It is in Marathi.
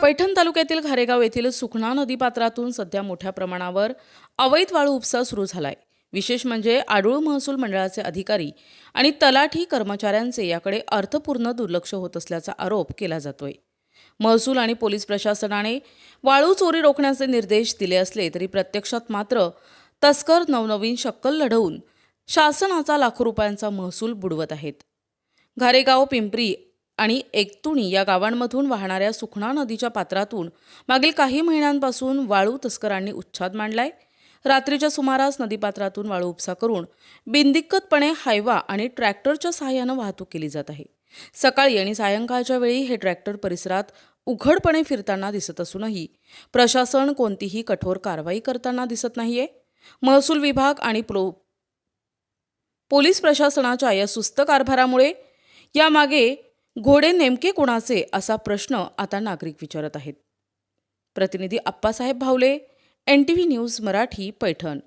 पैठण तालुक्यातील घारेगाव येथील सुखना नदीपात्रातून सध्या मोठ्या प्रमाणावर अवैध वाळू उपसा सुरू झालाय। विशेष म्हणजे आडूळ महसूल मंडळाचे अधिकारी आणि तलाठी कर्मचाऱ्यांचे याकडे अर्थपूर्ण दुर्लक्ष होत असल्याचा आरोप केला जातोय। महसूल आणि पोलीस प्रशासनाने वाळू चोरी रोखण्याचे निर्देश दिले असले तरी प्रत्यक्षात मात्र तस्कर नवनवीन शक्कल लढवून शासनाचा लाखो रुपयांचा महसूल बुडवत आहेत। घारेगाव, पिंपरी आणि एकतुणी या गावांमधून वाहणाऱ्या सुखना नदीच्या पात्रातून मागील काही महिन्यांपासून वाळू तस्करांनी उच्छाद मांडलाय। रात्रीच्या सुमारास नदीपात्रातून वाळू उपसा करून बिनदिक्कतपणे हायवा आणि ट्रॅक्टरच्या सहाय्याने वाहतूक केली जात आहे। सकाळी आणि सायंकाळच्या वेळी हे ट्रॅक्टर परिसरात उघडपणे फिरताना दिसत असूनही प्रशासन कोणतीही कठोर कारवाई करताना दिसत नाहीये। महसूल विभाग आणि पोलीस प्रशासनाच्या या सुस्त कारभारामुळे यामागे घोडे नेमके कोणाचे असा प्रश्न आता नागरिक विचारत आहेत। प्रतिनिधी आप्पासाहेब भावले, NTV न्यूज मराठी, पैठण।